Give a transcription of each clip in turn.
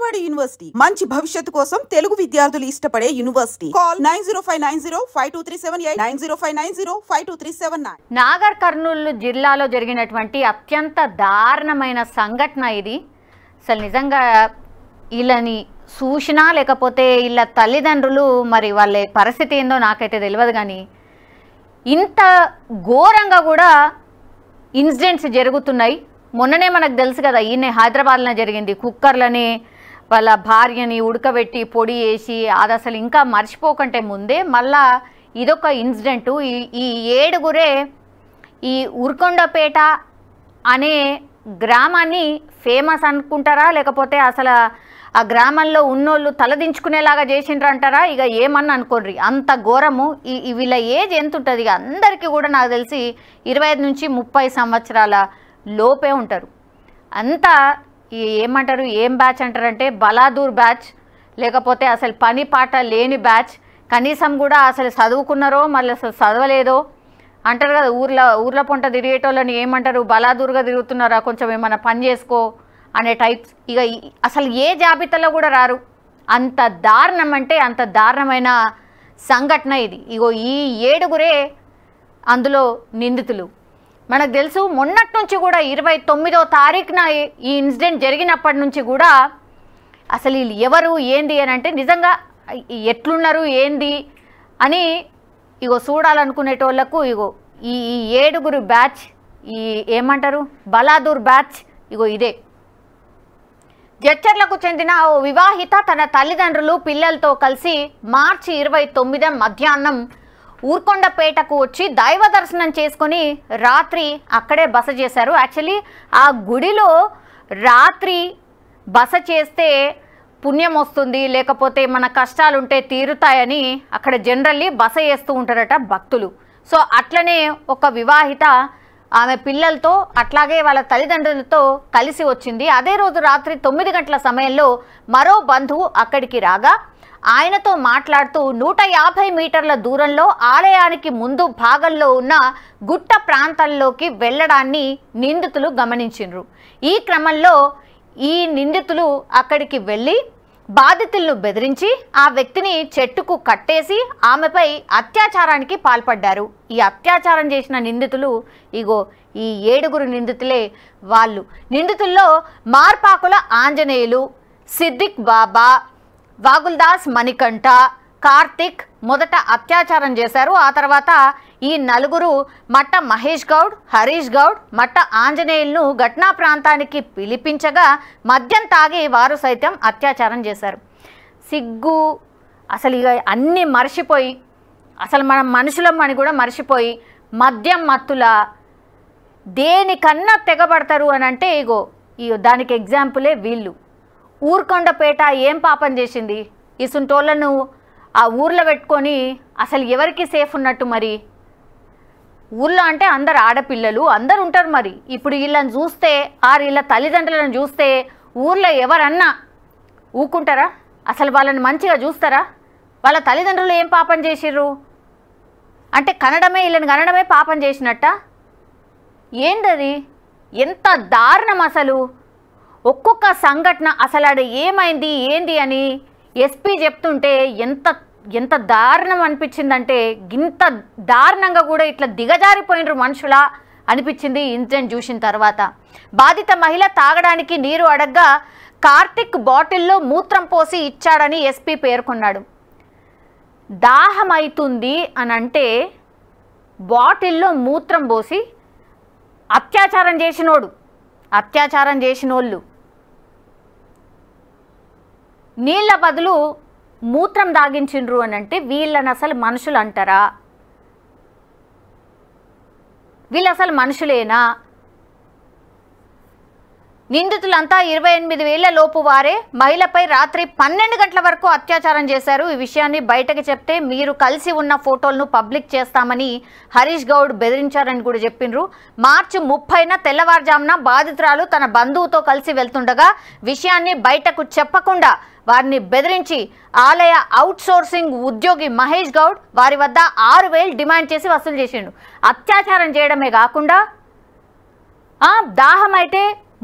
Vijayawada university మంచి భవిష్యత్తు కోసం తెలుగు విద్యార్థులు ఇష్టపడే యూనివర్సిటీ. కాల్ 9059052378 9059052379. నాగర్ కర్నూలు జిల్లాలో జరిగినటువంటి అత్యంత దారుణమైన సంఘటన ఇది. అసలు నిజంగా వీళ్ళని చూసినా లేకపోతే వీళ్ళ తల్లిదండ్రులు మరి వాళ్ళ పరిస్థితి ఏందో నాకైతే తెలియదు. కానీ ఇంత ఘోరంగా కూడా ఇన్సిడెంట్స్ జరుగుతున్నాయి. మొన్ననే మనకు తెలుసు కదా, ఈయన హైదరాబాద్లో జరిగింది. కుక్కర్లని వాళ్ళ భార్యని ఉడకబెట్టి పొడి వేసి అది అసలు ఇంకా మర్చిపోకంటే ముందే మళ్ళా ఇదొక ఇన్సిడెంటు. ఈ 7గురే ఈ ఉర్కొండపేట అనే గ్రామాన్ని ఫేమస్ అనుకుంటారా, లేకపోతే అసలు ఆ గ్రామంలో ఉన్నోళ్ళు తలదించుకునేలాగా చేసిండ్రు అంటారా, ఇక ఏమన్నా అనుకోండి. అంత ఘోరము. వీళ్ళ ఏజ్ ఎంత ఉంటుంది? ఇక అందరికీ కూడా నాకు తెలిసి 25 నుంచి 30 సంవత్సరాల లోపే ఉంటారు. అంతా ఏమంటారు, ఏం బ్యాచ్ అంటారంటే బలాదూర్ బ్యాచ్, లేకపోతే అసలు పని పాట లేని బ్యాచ్. కనీసం కూడా అసలు చదువుకున్నారో మళ్ళీ అసలు చదవలేదో అంటారు కదా. ఊర్ల పొంట తిరిగేటోళ్ళని ఏమంటారు, బలాదూర్గా తిరుగుతున్నారా, కొంచెం ఏమైనా పని చేసుకో అనే టైప్స్. ఇక అసలు ఏ జాబితాలో కూడా రారు. అంత దారుణం అంటే అంత దారుణమైన సంఘటన ఇది. ఇగో ఈ 7గురే అందులో నిందితులు. మనకు తెలుసు మొన్నటి నుంచి కూడా 29వ తారీఖున ఈ ఇన్సిడెంట్ జరిగినప్పటి నుంచి కూడా అసలు వీళ్ళు ఎవరు ఏంది అని అంటే నిజంగా ఎట్లున్నారు ఏంది అని ఇగో చూడాలనుకునేటోళ్లకు ఇగో ఈ 7గురు బ్యాచ్, ఈ ఏమంటారు బలాదూర్ బ్యాచ్, ఇగో ఇదే. జడ్చర్లకు చెందిన ఓ వివాహిత తన తల్లిదండ్రులు పిల్లలతో కలిసి మార్చి 29 మధ్యాహ్నం ఊర్కొండపేటకు వచ్చి దైవ దర్శనం చేసుకొని రాత్రి అక్కడే బస చేశారు. యాక్చువల్లీ ఆ గుడిలో రాత్రి బస చేస్తే పుణ్యం వస్తుంది, లేకపోతే మన కష్టాలుంటే తీరుతాయని అక్కడ జనరల్లీ బస చేస్తూ ఉంటారట భక్తులు. సో అట్లనే ఒక వివాహిత ఆమె పిల్లలతో అట్లాగే వాళ్ళ తల్లిదండ్రులతో కలిసి వచ్చింది. అదే రోజు రాత్రి 9 గంటల సమయంలో మరో బంధువు అక్కడికి రాగా ఆయనతో మాట్లాడుతూ 150 మీటర్ల దూరంలో ఆలయానికి ముందు భాగంలో ఉన్న గుట్ట ప్రాంతాల్లోకి వెళ్లడాన్ని నిందితులు గమనించిండ్రు. ఈ క్రమంలో ఈ నిందితులు అక్కడికి వెళ్ళి బాధితులను బెదిరించి ఆ వ్యక్తిని చెట్టుకు కట్టేసి ఆమెపై అత్యాచారానికి పాల్పడ్డారు. ఈ అత్యాచారం చేసిన నిందితులు ఇగో ఈ 7గురు నిందితులే వాళ్ళు. నిందితుల్లో మార్పాకుల ఆంజనేయులు, సిద్దిక్ బాబా, వాగుల్దాస్ మణికంఠ, కార్తిక్ మొదట అత్యాచారం చేశారు. ఆ తర్వాత ఈ 4గురు మట్ట మహేష్ గౌడ్, హరీష్ గౌడ్, మట్ట ఆంజనేయులను ఘటనా ప్రాంతానికి పిలిపించగా మద్యం తాగి వారు సైతం అత్యాచారం చేశారు. సిగ్గు అసలు ఇక అన్నీ మర్చిపోయి, అసలు మనం మనుషులం అని కూడా మర్చిపోయి మద్యం మత్తుల దేనికన్నా తెగబడతారు అని అంటే ఇగో దానికి ఎగ్జాంపులే వీళ్ళు. ఊర్కొండపేట ఏం పాపం చేసింది? ఇసుంటోళ్లను ఆ ఊర్లో పెట్టుకొని అసలు ఎవరికి సేఫ్ ఉన్నట్టు? మరి ఊర్లో అంటే అందరు ఆడపిల్లలు అందరు ఉంటారు. మరి ఇప్పుడు వీళ్ళని చూస్తే వీళ్ళ తల్లిదండ్రులను చూస్తే ఊర్లో ఎవరన్నా ఊకుంటారా? అసలు వాళ్ళని మంచిగా చూస్తారా? వాళ్ళ తల్లిదండ్రులు ఏం పాపం చేసిర్రు అంటే వీళ్ళని కనడమే పాపం చేసినట్ట? ఏందది? ఎంత దారుణం అసలు! ఒక్కొక్క సంఘటన అసలు ఆడ ఏమైంది ఏంది అని ఎస్పీ చెప్తుంటే ఎంత దారుణం అనిపించిందంటే, ఇంత దారుణంగా కూడా ఇట్లా దిగజారిపోయినరు మనుషులా అనిపించింది ఇన్సిడెంట్ చూసిన తర్వాత. బాధిత మహిళ తాగడానికి నీరు అడగ్గా కార్తిక్ బాటిల్లో మూత్రం పోసి ఇచ్చాడని ఎస్పీ పేర్కొన్నాడు. దాహం అవుతుంది అని అంటే బాటిల్లో మూత్రం పోసి అత్యాచారం చేసినోళ్ళు నీళ్ళ బదులు మూత్రం దాగించిండ్రు అని అంటే వీళ్ళని అసలు మనుషులు అంటారా? వీళ్ళు అసలు మనుషులేనా? నిందితులంతా 28 ఏళ్ల లోపు వారే. మహిళపై రాత్రి 12 గంటల వరకు అత్యాచారం చేశారు. ఈ విషయాన్ని బయటకు చెప్తే మీరు కలిసి ఉన్న ఫోటోలను పబ్లిక్ చేస్తామని హరీష్ గౌడ్ బెదిరించారని కూడా చెప్పిండ్రు. మార్చి 30న తెల్లవారుజామున బాధితురాలు తన బంధువుతో కలిసి వెళ్తుండగా విషయాన్ని బయటకు చెప్పకుండా వారిని బెదిరించి ఆలయ అవుట్సోర్సింగ్ ఉద్యోగి మహేష్ గౌడ్ వారి వద్ద 6,000 డిమాండ్ చేసి వసూలు చేసిండు. అత్యాచారం చేయడమే కాకుండా దాహం అయితే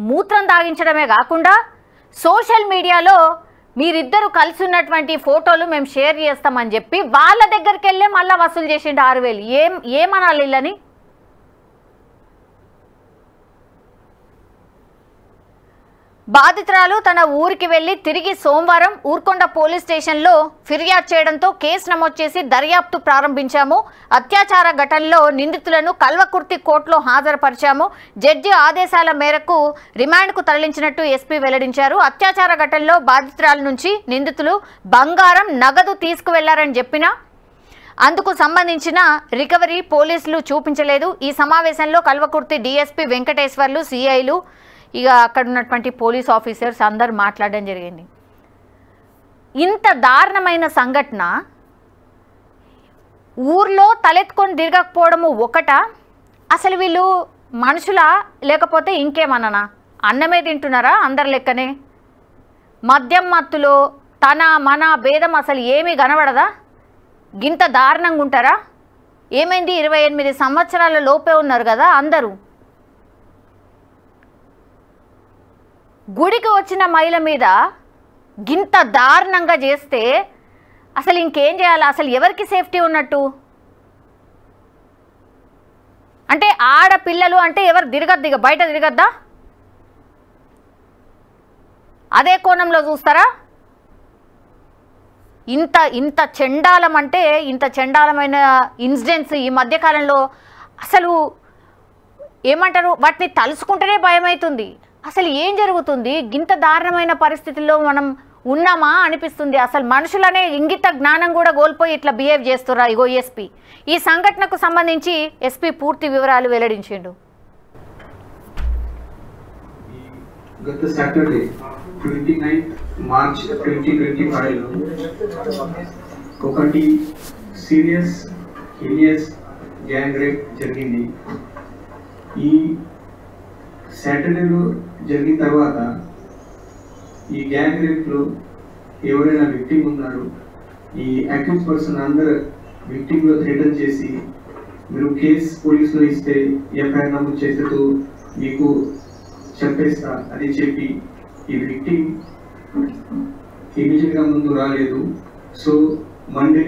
మూత్రం తాగించడమే కాకుండా సోషల్ మీడియాలో మీరిద్దరు కలిసి ఉన్నటువంటి ఫోటోలు మేము షేర్ చేస్తామని చెప్పి వాళ్ళ దగ్గరికి వెళ్ళే మళ్ళీ వసూలు చేసిండు 6,000. ఏమనాలి వీళ్ళని? బాధితురాలు తన ఊరికి వెళ్లి తిరిగి సోమవారం ఊర్కొండ పోలీస్ స్టేషన్లో ఫిర్యాదు చేయడంతో కేసు నమోదు చేసి దర్యాప్తు ప్రారంభించాము. అత్యాచార ఘటనలో నిందితులను కల్వకుర్తి కోర్టులో హాజరుపరిచాము. జడ్జి ఆదేశాల మేరకు రిమాండ్కు తరలించినట్టు ఎస్పీ వెల్లడించారు. అత్యాచార ఘటనలో బాధితురాల నుంచి నిందితులు బంగారం, నగదు తీసుకువెళ్లారని చెప్పినా అందుకు సంబంధించిన రికవరీ పోలీసులు చూపించలేదు. ఈ సమావేశంలో కల్వకుర్తి డీఎస్పీ వెంకటేశ్వర్లు, సిఐలు, ఇక అక్కడ ఉన్నటువంటి పోలీస్ ఆఫీసర్స్ అందరూ మాట్లాడడం జరిగింది. ఇంత దారుణమైన సంఘటన ఊర్లో తలెత్తుకొని తిరగకపోవడము ఒకట? అసలు వీళ్ళు మనుషులా లేకపోతే ఇంకేమన్నా అన్నమే తింటున్నారా అందరి లెక్కనే? మద్యం మత్తులో తన మన భేదం అసలు ఏమీ కనబడదా? గింత దారుణంగా ఉంటారా? ఏమైంది? 28 సంవత్సరాల లోపే ఉన్నారు కదా అందరూ. గుడికి వచ్చిన మహిళ మీద గింత దారుణంగా చేస్తే అసలు ఇంకేం చేయాలి? అసలు ఎవరికి సేఫ్టీ ఉన్నట్టు? అంటే ఆడపిల్లలు అంటే ఎవరు తిరగద్దు, ఇక బయట తిరగద్దా? అదే కోణంలో చూస్తారా? ఇంత చెండాలం అంటే ఇంత చెండాలమైన ఇన్సిడెంట్స్ ఈ మధ్యకాలంలో అసలు ఏమంటారు, వాటిని తలుసుకుంటేనే భయమవుతుంది. అసలు ఏం జరుగుతుంది? గింత దారుణమైన పరిస్థితుల్లో మనం ఉన్నామా అనిపిస్తుంది. అసలు మనుషులనే ఇంగిత జ్ఞానం కూడా కోల్పోయి ఇట్లా బిహేవ్ చేస్తున్నారు. ఇగో ఎస్పీ ఈ సంఘటనకు సంబంధించి ఎస్పీ పూర్తి వివరాలు వెల్లడించిండు. గత సాటర్డే 29 మార్చ్ 2025 ఒకటి సీరియస్ హీనియస్ గ్యాంగ్ రేప్ జరిగింది. ఈ సాటర్డేలో జరిగిన తర్వాత ఈ గ్యాంగ్ రేప్లో ఎవరైనా విక్టిమ్ ఉన్నారు, ఈ అక్యూజ్ పర్సన్ అందరు విక్టిమ్లో థ్రెటన్ చేసి మీరు కేసు పోలీసులో ఇస్తే ఎఫ్ఐఆర్ నమోదు చేస్తూ మీకు చెప్పేస్తా అని చెప్పి ఈ విక్టిమ్ ఇమీడియట్గా ముందు రాలేదు. సో మండే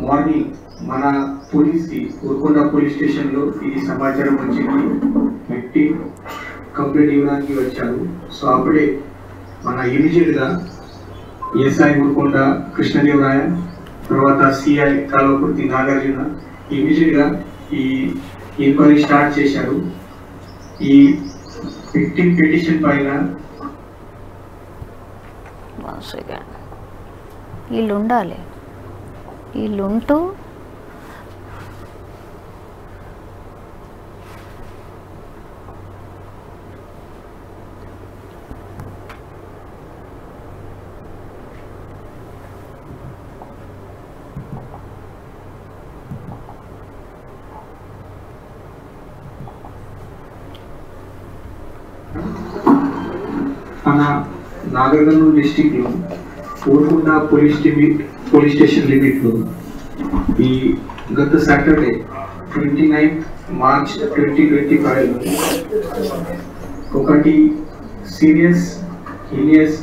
మార్నింగ్ మన పోలీస్కి ఊర్కొండ పోలీస్ స్టేషన్లో ఈ సమాచారం వచ్చింది. విక్టిమ్ కంప్లైంట్ ఇవ్వడానికి వచ్చారు. సో అప్పుడే మన ఇమీడియట్గా ఎస్ఐ ఊర్కొండ కృష్ణదేవరాయ, తర్వాత సిఐ కల్వకుర్తి నాగార్జున ఇమీడియట్గా ఈ ఎంక్వైరీ స్టార్ట్ చేశారు. ఈ విక్టిమ్ పిటిషన్ పైన వీళ్ళు ఉండాలి, వీళ్ళు ఉంటూ మన నాగర్ కర్నూలు డిస్టిక్లో ఊర్కొండ పోలీస్ స్టేషన్ లిమిట్లో ఈ గత సాటర్డే 29 మార్చ్ 2025 ఒకటి సీరియస్ హీనియస్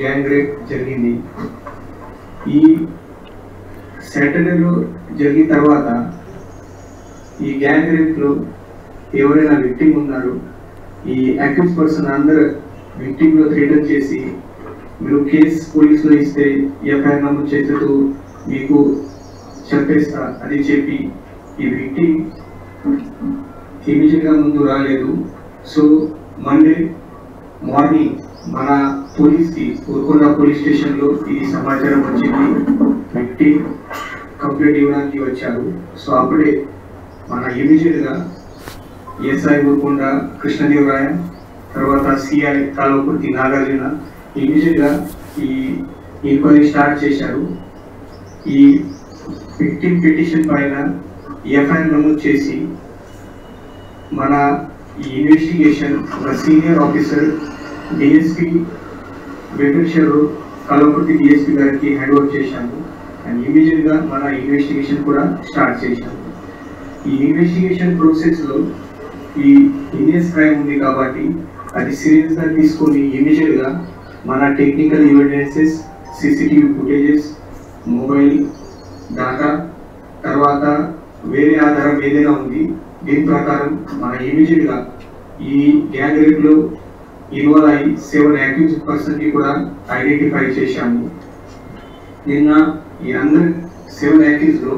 గ్యాంగ్ రేప్ జరిగింది. ఈ సాటర్డేలో జరిగిన తర్వాత ఈ గ్యాంగ్ రేప్లో ఎవరైనా విక్టిమ్ ఉన్నారు, ఈ అక్యూజ్ పర్సన్ అందరు విక్టిమ్లో థ్రెటన్ చేసి మీరు కేసు పోలీసులో ఇస్తే ఎఫ్ఐఆర్ నమోదు చేస్తూ మీకు చెప్పేస్తా అని చెప్పి ఈ విక్టిమ్ ఇమీడియట్గా ముందు రాలేదు. సో మండే మార్నింగ్ మన పోలీస్కి ఊర్కొండ పోలీస్ స్టేషన్లో ఈ సమాచారం వచ్చింది. విక్టిమ్ కంప్లైంట్ ఇవ్వడానికి వచ్చారు. సో అప్పుడే మన ఇమీడియట్గా ఎస్ఐ ఊర్కొండ కృష్ణదేవరాయ, తర్వాత సిఐ కల్వకుర్తి నాగార్జున ఇమీడియట్గా ఈ ఎంక్వైరీ స్టార్ట్ చేశారు. ఈ విక్టిమ్ పిటిషన్ పైన ఎఫ్ఐఆర్ నమోదు చేసి మన ఈ ఇన్వెస్టిగేషన్ ఒక senior officer DSP Venkateswara Rao Kalwakurthy DSP గారికి హ్యాండ్ ఓవర్ చేశాము. అండ్ ఇమీడియట్గా మన ఇన్వెస్టిగేషన్ కూడా స్టార్ట్ చేశాము. ఈ ఇన్వెస్టిగేషన్ ప్రాసెస్లో ఈ హీనియస్ క్రైమ్ ఉంది కాబట్టి అది సీరియస్గా తీసుకొని ఇమీడియట్గా మన technical evidences, CCTV footages, mobile data, తర్వాత వేరే ఆధారం ఏదైనా ఉంది, దీని ప్రకారం మన ఇమీడియట్గా ఈ గ్యాంగ్ రేప్లో ఇన్వాల్వ్ అయ్యి 7 అక్యూజ్డ్ పర్సన్కి కూడా ఐడెంటిఫై చేశాము. నిన్న ఈ అందరు 7 అక్యూజ్లో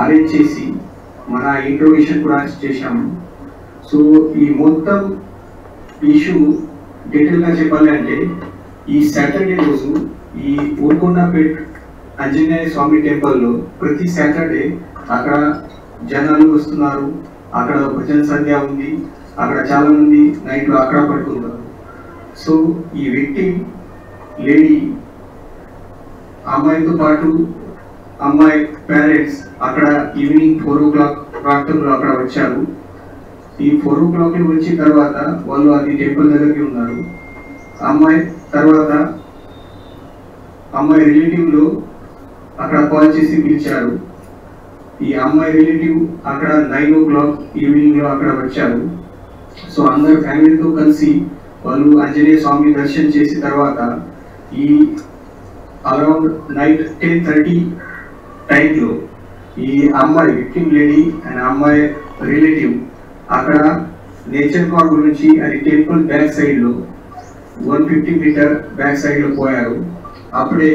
అరెస్ట్ చేసి మన ఇంట్రోగేషన్ కూడా చేశాము. సో ఈ మొత్తం ఇష్యూ డీటెయిల్గా చెప్పాలి అంటే ఈ సాటర్డే రోజు ఈ ఊరుకొండపేట్ ఆంజనేయ స్వామి టెంపుల్లో ప్రతి సాటర్డే అక్కడ జనాలు వస్తున్నారు. అక్కడ భజన సంధ్య ఉంది. అక్కడ చాలా మంది నైట్లో అక్కడ పడుతున్నారు. సో ఈ విక్టిమ్ లేడీ అమ్మాయితో పాటు అమ్మాయి పేరెంట్స్ అక్కడ ఈవినింగ్ 4 o'clock ప్రాంతంలో అక్కడ వచ్చారు. ఈ 4 o'clock వచ్చిన తర్వాత వాళ్ళు అది టెంపుల్ దగ్గరికి ఉన్నారు. అమ్మాయి తర్వాత అమ్మాయి రిలేటివ్లో అక్కడ కాల్ చేసి పిలిచారు. ఈ అమ్మాయి రిలేటివ్ అక్కడ 9 o'clock ఈవినింగ్లో అక్కడ వచ్చారు. సో అందరు ఫ్యామిలీతో కలిసి వాళ్ళు ఆంజనేయ స్వామి దర్శనం చేసిన తర్వాత ఈ అరౌండ్ నైట్ 10:30 టైంలో ఈ అమ్మాయి విక్టిమ్ లేడీ అండ్ అమ్మాయి రిలేటివ్ అక్కడ నేచర్ పార్క్ గురించి అది టెంపుల్ బ్యాక్ సైడ్లో 150 మీటర్ బ్యాక్ సైడ్లో పోయారు. అప్పుడే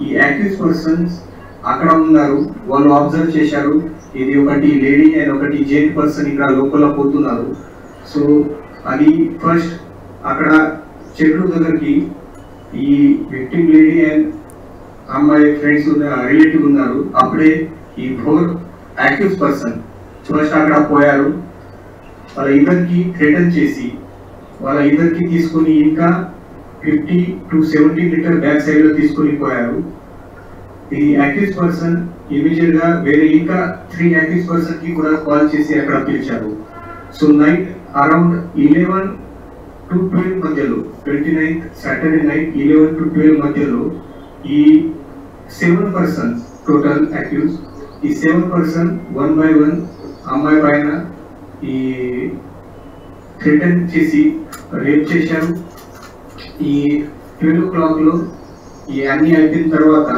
ఈ యాక్టివ్ పర్సన్స్ అక్కడ ఉన్నారు. వాళ్ళు అబ్జర్వ్ చేశారు ఇది ఒకటి లేడీ అండ్ ఒకటి జెంట్ పర్సన్ ఇక్కడ లోపల పోతున్నారు. సో అది ఫస్ట్ అక్కడ చెట్లు దగ్గరికి ఈ విక్టిమ్ లేడీ అండ్ అమ్మాయి ఫ్రెండ్స్ రిలేటివ్ ఉన్నారు. అప్పుడే ఈ 4 యాక్టివ్ పర్సన్ ఫస్ట్ అక్కడ పోయారు. వాళ్ళ ఇద్దరికి థ్రెటన్ చేసి వాళ్ళ ఇద్దరికి తీసుకొని ఇంకా 50 to 70 మీటర్ బ్యాక్ సైడ్ లో తీసుకొని పోయారు. ఈ యాక్టివ్ పర్సన్ ఇమీడియట్ గా వేరే ఇంకా 3 యాక్టివ్ పర్సన్ కి కూడా కాల్ చేసి అక్కడ పిలిచారు. సో నైట్ అరౌండ్ 11 to 12 మధ్యలో 29th సాటర్డే నైట్ 11 to 12 మధ్యలో ఈ 7 పర్సన్స్ టోటల్ అక్యూజ్. ఈ 7 పర్సన్ 1 by 1 అమ్మాయి పైన ఈ థ్రెటన్ చేసి రేప్ చేశారు. ఈ 12 o'clock ఈ అన్ని అయిపోయిన తర్వాత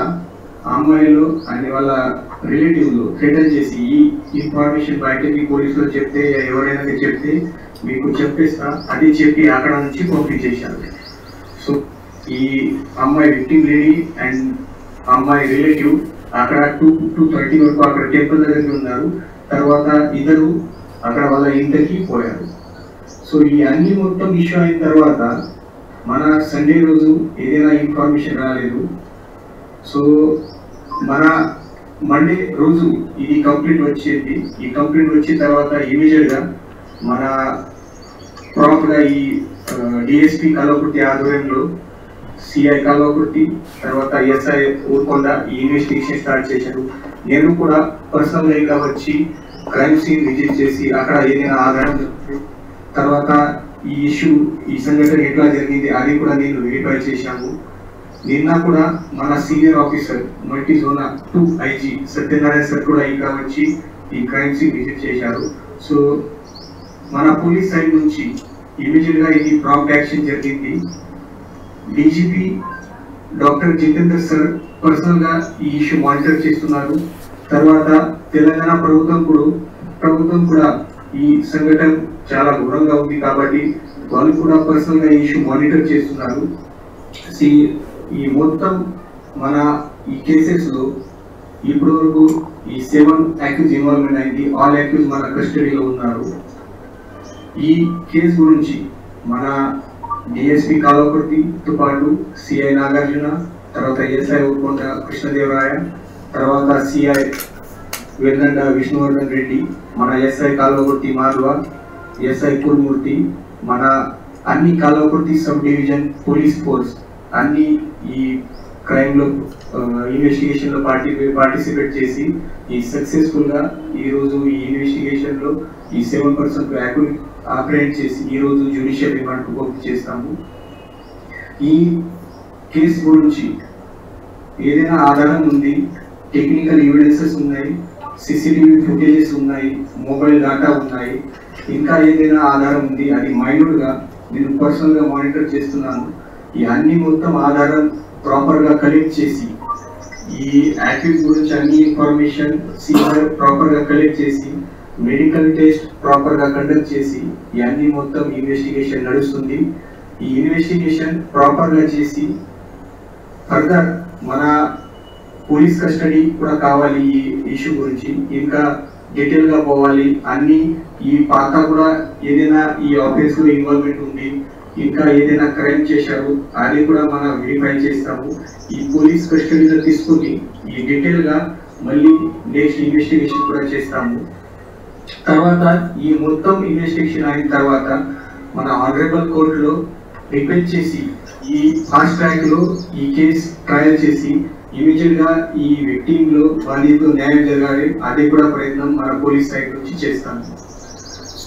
అమ్మాయిలు అని వాళ్ళ రిలేటివ్లు థ్రెటన్ చేసి ఈ ఇన్ఫర్మేషన్ బయటకి పోలీసులు చెప్తే ఎవరైనా చెప్తే మీకు చెప్పేస్తా అది చెప్పి అక్కడ నుంచి పంపించేశారు. సో ఈ అమ్మాయి విక్టిమ్ లేడీ అండ్ అమ్మాయి రిలేటివ్ అక్కడ 2:30 వరకు అక్కడ టెంపుల్ దగ్గరికి ఉన్నారు. తర్వాత ఇద్దరు అక్కడ వాళ్ళ ఇంటికి పోయారు. సో ఈ అన్ని మొత్తం ఇష్యూ అయిన తర్వాత మన సండే రోజు ఏదైనా ఇన్ఫర్మేషన్ రాలేదు. సో మన మండే రోజు ఇది కంప్లీట్ వచ్చేది. ఈ కంప్లీట్ వచ్చిన తర్వాత ఇమీడియట్గా మన ప్రాపర్గా ఈ డిఎస్పీ కల్వకుర్తి ఆధ్వర్యంలో సిఐ కల్వకుర్తి తర్వాత ఎస్ఐ ఊరుకొండ ఈ ఇన్వెస్టిగేషన్ స్టార్ట్ చేశారు. నేను కూడా పర్సనల్గా వచ్చి క్రైమ్ సీన్ విజిట్ చేసి అక్కడ ఏదైనా ఆధారం తర్వాత ఈ ఇష్యూ ఈ సంఘటన ఎట్లా జరిగింది అది కూడా నేను వెరిఫై చేశాము. నిన్న కూడా మన senior officer multi zone 2 IG Satyanarayana sir కూడా ఇంకా వచ్చి ఈ క్రైమ్ సీన్ విజిట్ చేశారు. సో మన పోలీస్ సైడ్ నుంచి ఇమీడియట్గా ఇది ప్రాంప్ట్ యాక్షన్ జరిగింది. డీజీపీ డాక్టర్ జితేందర్ సార్ పర్సనల్గా ఈ ఇష్యూ మానిటర్ చేస్తున్నారు. తర్వాత తెలంగాణ ప్రభుత్వం కూడా ఈ సంఘటన చాలా ఘోరంగా ఉంది కాబట్టి వాళ్ళు కూడా పర్సనల్గా ఈ ఇష్యూ మానిటర్ చేస్తున్నారు. ఈ మొత్తం మన ఈ కేసెస్లో ఇప్పటి వరకు ఈ 7 అక్యూజ్ ఇన్వాల్వ్మెంట్ అయింది. ఆల్ అక్యూజ్ మన కస్టడీలో ఉన్నారు. ఈ కేసు గురించి మన డిఎస్పీ కల్వకుర్తితో పాటు సిఐ నాగార్జున, తర్వాత ఎస్ఐ ఊరుకొండ కృష్ణదేవరాయ, తర్వాత సిఐ వెల్లండ విష్ణువర్ధన్ రెడ్డి, మన ఎస్ఐ కల్వకుర్తి మాధవ, ఎస్ఐ కురుమూర్తి, మన అన్ని Kalwakurthy sub division police force అన్ని ఈ క్రైమ్లో ఇన్వెస్టిగేషన్లో పార్టిసిపేట్ చేసి ఈ సక్సెస్ఫుల్గా ఈరోజు ఈ ఇన్వెస్టిగేషన్లో ఈ 7 పర్సన్ ఆపరేట్ చేసి ఈరోజు జ్యుడిషియల్ రిమాండ్కు పంపు చేస్తాము. ఈ కేసు గురించి ఏదైనా ఆధారం ఉంది, టెక్నికల్ ఎవిడెన్సెస్ ఉన్నాయి, సిసిటీవీ ఫుటేజెస్ ఉన్నాయి, మొబైల్ డేటా ఉన్నాయి, ఇంకా ఏదైనా ఆధారం ఉంది అది మైన్యూట్గా నేను పర్సనల్గా మానిటర్ చేస్తున్నాను. ఈ అన్ని మొత్తం ఆధారం ప్రాపర్గా కలెక్ట్ చేసి ఈ యాక్టివిటీస్ గురించి అన్ని ఇన్ఫర్మేషన్ సీఆర్ ప్రాపర్గా కలెక్ట్ చేసి మెడికల్ టెస్ట్ ప్రాపర్గా కండక్ట్ చేసి ఇవన్నీ మొత్తం ఇన్వెస్టిగేషన్ నడుస్తుంది. ఈ ఇన్వెస్టిగేషన్ ప్రాపర్గా చేసి ఫర్దర్ మన పోలీస్ కస్టడీ కూడా కావాలి. ఈ ఇష్యూ గురించి ఇంకా డీటెయిల్గా పోవాలి. అన్ని ఈ పాత కూడా ఏదైనా ఈ ఆఫీస్లో ఇన్వాల్వ్మెంట్ ఉంది, ఇంకా ఏదైనా క్రైమ్ చేశారు అది కూడా మనం వెరిఫై చేస్తాము. ఈ పోలీస్ కస్టడీలో తీసుకుని ఈ డీటెయిల్గా మళ్ళీ నెక్స్ట్ ఇన్వెస్టిగేషన్ కూడా చేస్తాము. తర్వాత ఈ మొత్తం ఇన్వెస్టిగేషన్ అయిన తర్వాత మన ఆనరబుల్ కోర్టులో రిక్వెస్ట్ చేసి ఈ ఫాస్ట్ ట్రాక్ లో ఈ కేసు ట్రయల్ చేసి ఇమీడియట్ గా ఈ విక్టిమ్ లో బాధితులు న్యాయం జరగాలి. అది కూడా ప్రయత్నం మన పోలీస్ సైడ్ నుంచి చేస్తాము.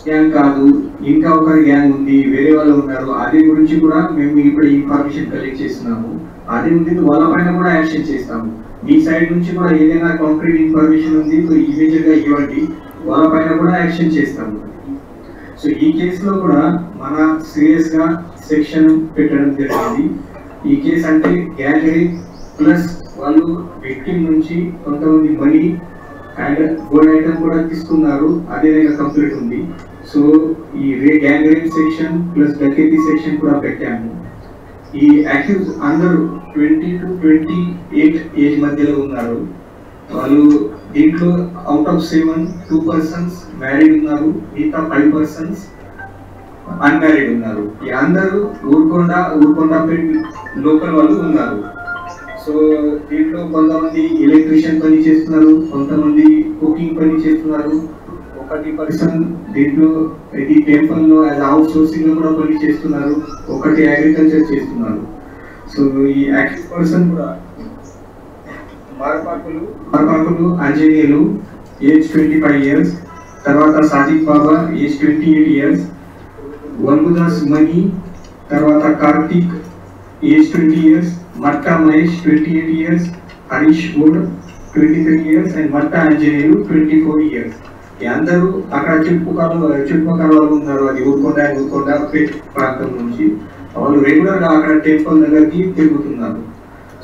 గ్యాంగ్ కాదు, ఇంకా ఒక గ్యాంగ్ ఉంది, వేరే వాళ్ళు ఉన్నారు, అది గురించి కూడా మేము ఇప్పుడు ఇన్ఫర్మేషన్ కలెక్ట్ చేస్తున్నాము. అది ఉంది, వాళ్ళ పైన కూడా యాక్షన్ చేస్తాము. మీ సైడ్ నుంచి కూడా ఏదైనా కాంక్రీట్ ఇన్ఫర్మేషన్ ఉంది ఇమీడియట్ గా ఇవ్వండి, వాళ్ళ పైన కూడా యాక్షన్ చేస్తాము. సో ఈ కేసులో కూడా మన సీరియస్ గా సెక్షన్ పెట్టడం జరిగింది. ఈ కేసు అంటే గ్యాంగ్ రేప్ ప్లస్ వాళ్ళు విక్టిమ్ నుంచి కొంతమంది మనీ అండ్ గోల్డ్ ఐటమ్ కూడా తీసుకున్నారు, అదే కంప్లీట్ ఉంది. సో ఈ gang rape section plus dacoity section కూడా పెట్టాము. ఈ యాక్యూజ్ అందరూ 20 to 28 ఏజ్ మధ్యలో ఉన్నారు. వాళ్ళు దీంట్లో అవుట్ ఆఫ్ 7 2 persons మ్యారీడ్ ఉన్నారు, మిగతా 5 persons అన్మ్యారీడ్ ఉన్నారు. ఈ అందరూ ఊరుకొండపేట లోకల్ వాళ్ళు ఉన్నారు. సో దీంట్లో కొంతమంది ఎలక్ట్రీషియన్ పని చేస్తున్నారు, కొంతమంది కుకింగ్ పని చేస్తున్నారు, 1 person దీంట్లో ఇది టెంపుల్ లో అవుట్ సోర్సింగ్ లో కూడా పని చేస్తున్నారు, 1 అగ్రికల్చర్ చేస్తున్నారు. సో ఈ యాక్టివ్ పర్సన్ కూడా మార్పాకులు ఆంజనేయులు ఏజ్ 25 years, తర్వాత సాదిక్ బాబా ఏజ్ 28 years, వల్గుదాస్ మణి, తర్వాత Karthik age 20 years, Matta Mahesh 28 years, Harish Goud 23 years and Matta Anjaneyulu 24 years. ఈ అందరూ అక్కడ చుట్టుపక్కల వాళ్ళు ఉన్నారు. అది ఊరుకొండ ప్రాంతం నుంచి వాళ్ళు రెగ్యులర్ గా అక్కడ టెంపుల్ దగ్గరికి తిరుగుతున్నారు.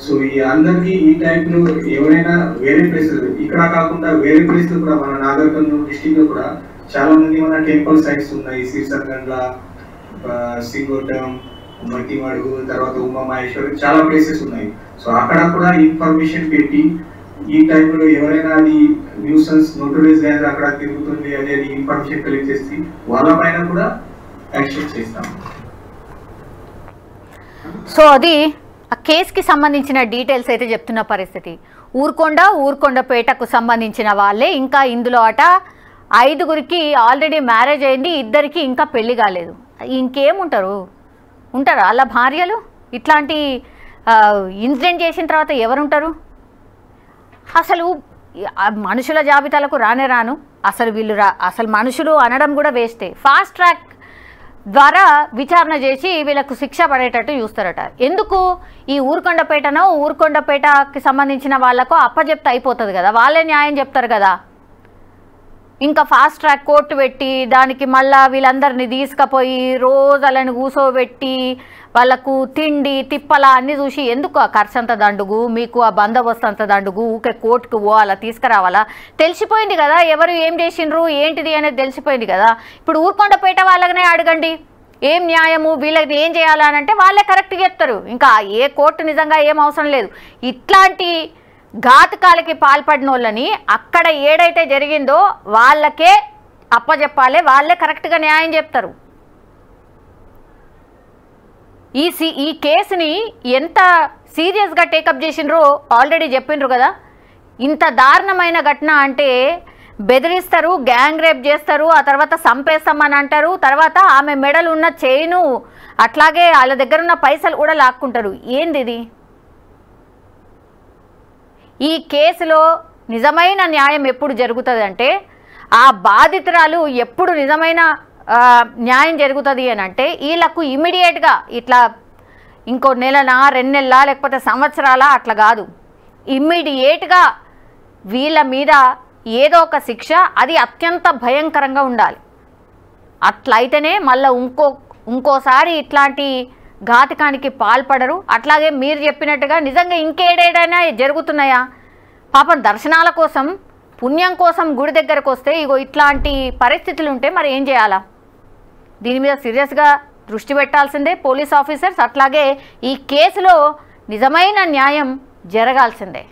సో ఈ అందరికి ఈ టైప్ లో ఎవరైనా వేరే ప్లేసులు ఇక్కడ కాకుండా వేరే ప్లేసులు కూడా మన నాగర్ కర్నూలు డిస్ట్రిక్ట్ లో కూడా చాలా మంది మన టెంపుల్ సైట్స్ ఉన్నాయి. సిర్సర్గండ్ల, సింగోటం, మట్టిమడుగు, తర్వాత ఉమా మహేశ్వరి, చాలా ప్లేసెస్ ఉన్నాయి. సో అక్కడ కూడా ఇన్ఫర్మేషన్ పెట్టి ఈ టైప్ లో ఎవరైనా అది న్యూసెన్స్ నోటరైజ్ అయ్యారు అక్కడ తిరుగుతుంది అనేది ఇన్ఫర్మేషన్ కలెక్ట్ చేసి వాళ్ళ పైన కూడా యాక్షన్ చేస్తాం. సో అది ఆ కేసుకి సంబంధించిన డీటెయిల్స్ అయితే చెప్తున్న పరిస్థితి. ఊరుకొండపేటకు సంబంధించిన వాళ్ళే ఇంకా ఇందులో 5గురికి ఆల్రెడీ మ్యారేజ్ అయింది, 2కి ఇంకా పెళ్లి కాలేదు. ఇంకేముంటారు? ఉంటారా వాళ్ళ భార్యలు? ఇట్లాంటి ఇన్సిడెంట్ చేసిన తర్వాత ఎవరుంటారు? అసలు మనుషుల జాబితాలకు రాను. అసలు వీళ్ళు అసలు మనుషులు అనడం కూడా వేస్టే. ఫాస్ట్ ట్రాక్ ద్వారా విచారణ చేసి వీళ్ళకు శిక్ష పడేటట్టు చూస్తారట. ఎందుకు? ఈ ఊరుకొండపేటకి సంబంధించిన వాళ్ళకు అప్పచెప్తే అయిపోతుంది కదా, వాళ్ళే న్యాయం చెప్తారు కదా. ఇంకా ఫాస్ట్ ట్రాక్ కోర్టు పెట్టి దానికి మళ్ళీ వీళ్ళందరినీ తీసుకుపోయి రోజులను కూసోబెట్టి వాళ్ళకు తిండి తిప్పల అన్నీ చూసి ఎందుకు ఆ ఖర్చు అంత దండుగు, మీకు ఆ బందోబస్తు అంత దండుగు, ఊకే కోర్టుకు పోవాలా, తీసుకురావాలా? తెలిసిపోయింది కదా ఎవరు ఏం చేసిండ్రు ఏంటిది అనేది తెలిసిపోయింది కదా. ఇప్పుడు ఊరుకొండపేట వాళ్ళనే అడగండి ఏం న్యాయము, వీళ్ళకి ఏం చేయాలనంటే వాళ్ళే కరెక్ట్గా చెప్తారు. ఇంకా ఏ కోర్టు నిజంగా ఏం అవసరం లేదు. ఇట్లాంటి ఘాతుకాలకి పాల్పడిన వాళ్ళని అక్కడ ఏడైతే జరిగిందో వాళ్ళకే అప్పచెప్పాలి, వాళ్ళే కరెక్ట్గా న్యాయం చెప్తారు. ఈ కేసుని ఎంత సీరియస్గా టేకప్ చేసిండ్రో ఆల్రెడీ చెప్పిండ్రు కదా. ఇంత దారుణమైన ఘటన అంటే బెదిరిస్తారు, గ్యాంగ్ రేప్ చేస్తారు, ఆ తర్వాత చంపేస్తామని అంటారు, తర్వాత ఆమె మెడలు ఉన్న చైను అట్లాగే వాళ్ళ దగ్గర ఉన్న పైసలు కూడా లాక్కుంటారు. ఏంది ఇది? ఈ కేసులో నిజమైన న్యాయం ఎప్పుడు జరుగుతుంది అంటే ఆ బాధితురాలు ఎప్పుడు నిజమైన న్యాయం జరుగుతుంది అని అంటే వీళ్ళకు ఇమీడియట్గా ఇట్లా ఇంకో నెలనా 2 నెలలా లేకపోతే సంవత్సరాల అట్లా కాదు, ఇమ్మీడియట్గా వీళ్ళ మీద ఏదో ఒక శిక్ష, అది అత్యంత భయంకరంగా ఉండాలి. అట్లయితేనే మళ్ళీ ఇంకోసారి ఇట్లాంటి ఘాతకానికి పాల్పడరు. అట్లాగే మీరు చెప్పినట్టుగా నిజంగా ఇంకేడైనా జరుగుతున్నాయా? పాపం దర్శనాల కోసం పుణ్యం కోసం గుడి దగ్గరకు వస్తే ఇగో ఇట్లాంటి పరిస్థితులు ఉంటే మరి ఏం చేయాలా? దీని మీద సీరియస్గా దృష్టి పెట్టాల్సిందే పోలీస్ ఆఫీసర్స్. అట్లాగే ఈ కేసులో నిజమైన న్యాయం జరగాల్సిందే.